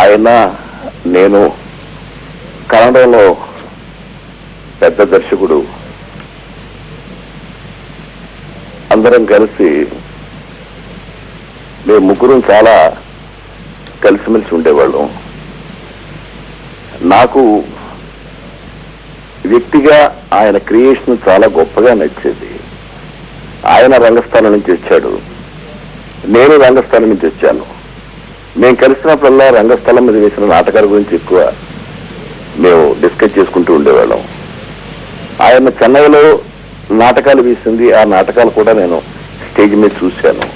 ఆయన నేను కన్నడంలో పెద్ద దర్శకుడు అందరం కలిసి మేము ముగ్గురం చాలా కలిసిమెలిసి ఉండేవాళ్ళం. నాకు వ్యక్తిగా ఆయన క్రియేషన్ చాలా గొప్పగా నచ్చేది. ఆయన రంగస్థలం నుంచి వచ్చాడు, నేను రంగస్థలం నుంచి వచ్చాను. మేము కలిసినప్పుడల్లా రంగస్థలం మీద వేసిన నాటకాల గురించి ఎక్కువ మేము డిస్కస్ చేసుకుంటూ ఉండేవాళ్ళం. ఆయన చెన్నైలో నాటకాలు వేసింది, ఆ నాటకాలు కూడా నేను స్టేజ్ మీద చూశాను.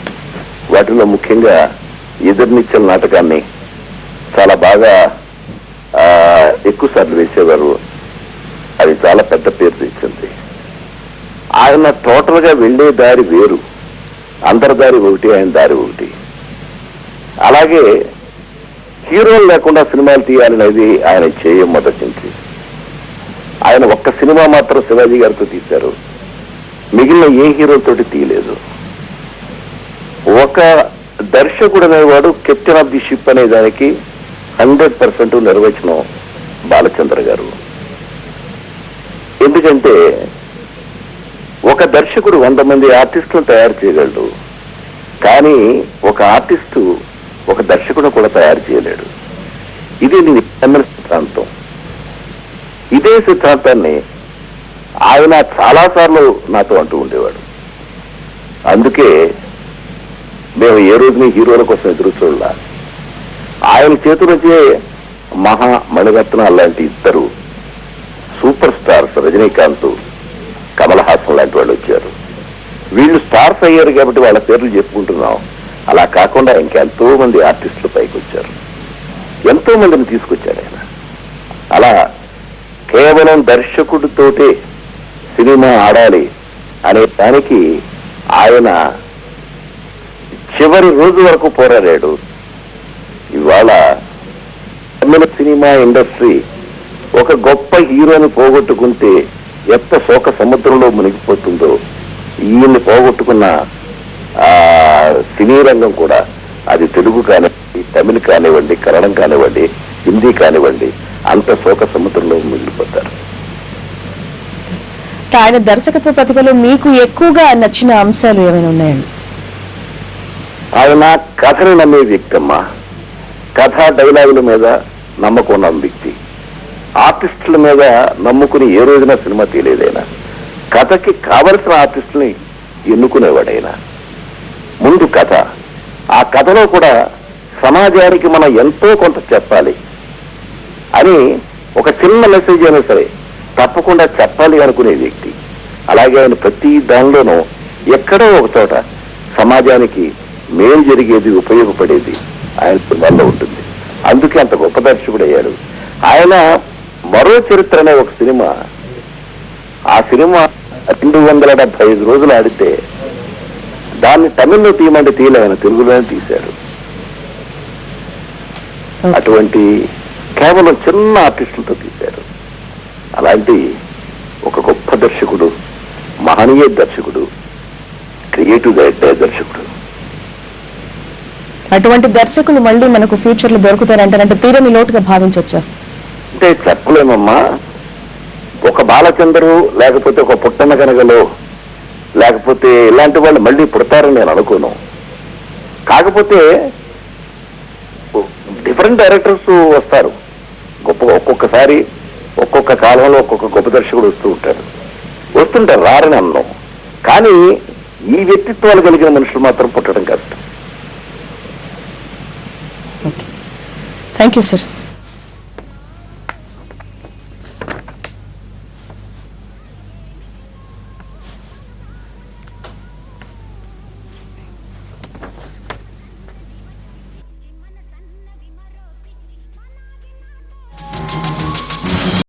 వాటిలో ముఖ్యంగా ఎదురునిచ్చల నాటకాన్ని చాలా బాగా ఎక్కువ సార్లు వేసేవారు. అది చాలా పెద్ద పేరు తెచ్చింది. ఆయన టోటల్ గా వెళ్లే దారి వేరు, అందరి దారి ఒకటి, ఆయన దారి ఒకటి. అలాగే హీరోలు లేకుండా సినిమాలు తీయాలనేది ఆయన చేయం మొదటి నుంచి. ఆయన ఒక్క సినిమా మాత్రం శివాజీ గారితో తీశారు, మిగిలిన ఏ హీరోలతోటి తీయలేదు. ఒక దర్శకుడు అనేవాడు కెప్టెన్ ఆఫ్ ది షిప్ అనే దానికి 100% నిర్వచనం బాలచంద్ర గారు. ఎందుకంటే ఒక దర్శకుడు 100 మంది ఆర్టిస్టులను తయారు చేయగలడు, కానీ ఒక ఆర్టిస్టు ఒక దర్శకుడు కూడా తయారు చేయలేడు. ఇది నేను సిద్ధాంతం. ఇదే సిద్ధాంతాన్ని ఆయన చాలాసార్లు నాతో అంటూ ఉండేవాడు. అందుకే మేము ఏ రోజుని హీరోల కోసం ఎదురు చూడాల. ఆయన చేతి నుంచే మహా మణిరత్నం లాంటి ఇద్దరు సూపర్ స్టార్స్, రజనీకాంత్, కమల్ హాసన్ లాంటి వాళ్ళు వచ్చారు. వీళ్ళు స్టార్స్ అయ్యారు కాబట్టి వాళ్ళ పేర్లు చెప్పుకుంటున్నాం. అలా కాకుండా ఇంకెంతో మంది ఆర్టిస్టులు పైకి వచ్చారు, ఎంతో మందిని తీసుకొచ్చాడు ఆయన. అలా కేవలం దర్శకుడితోటే సినిమా ఆడాలి అనే దానికి ఆయన చివరి రోజు వరకు పోరాడాడు. ఇవాళ తమిళ సినిమా ఇండస్ట్రీ ఒక గొప్ప హీరోని పోగొట్టుకుంటే ఎంత శోక సముద్రంలో మునిగిపోతుందో, ఈయన్ని పోగొట్టుకున్న సినీ రంగం కూడా, అది తెలుగు కానివ్వండి, తమిళ్ కానివ్వండి, కన్నడం కానివ్వండి, హిందీ కానివ్వండి, అంత శోక సముద్రంలో మిగిలిపోతారు. ఆయన దర్శకత్వ ప్రతిభలో మీకు ఎక్కువగా నచ్చిన అంశాలు ఏమైనా ఉన్నాయండి? ఆయన కథని నమ్మే వ్యక్తి అమ్మా. కథ డైలాగుల మీద నమ్మకం ఉన్న వ్యక్తి. ఆర్టిస్టుల మీద నమ్ముకుని ఏ రోజున సినిమా తీయలేదైనా. కథకి కావలసిన ఆర్టిస్టుని ఎన్నుకునేవాడైనా. ముందు కథ, ఆ కథలో కూడా సమాజానికి మనం ఎంతో కొంత చెప్పాలి అని ఒక చిన్న మెసేజ్ అయినా సరే తప్పకుండా చెప్పాలి అనుకునే వ్యక్తి. అలాగే ఆయన ప్రతి దానిలోనూ ఎక్కడో ఒక చోట సమాజానికి మేలు జరిగేది, ఉపయోగపడేది ఆయన వల్ల ఉంటుంది. అందుకే అంత గొప్ప దర్శకుడు అయ్యాడు. ఆయన మరో చరిత్ర అనే ఒక సినిమా, ఆ సినిమా 275 రోజులు ఆడితే దాన్ని తమిళ్లో తీయమంటే తీయలే, ఆయన తెలుగులోనే తీశాడు. అటువంటి కేవలం చిన్న ఆర్టిస్టులతో తీశారు. అలాంటి ఒక గొప్ప దర్శకుడు, మహనీయ దర్శకుడు, క్రియేటివ్ దర్శకుడు. అటువంటి దర్శకులు మళ్ళీ మనకు ఫ్యూచర్ లో దొరుకుతారంటే తీరని లోటుగా భావించవచ్చా? అంటే చెప్పలేమమ్మా. ఒక బాలచంద్రు, లేకపోతే ఒక పుట్టన్న కనగలో, లేకపోతే ఇలాంటి వాళ్ళు మళ్ళీ పుడతారని నేను అనుకోను. కాకపోతే డిఫరెంట్ డైరెక్టర్స్ వస్తారు గొప్ప. ఒక్కొక్కసారి ఒక్కొక్క కాలంలో ఒక్కొక్క గొప్ప దర్శకుడు వస్తుంటారు, రారని అన్నాం. కానీ ఈ వ్యక్తిత్వాలు కలిగిన మనుషులు మాత్రం పుట్టడం కష్టం. Thank you sir.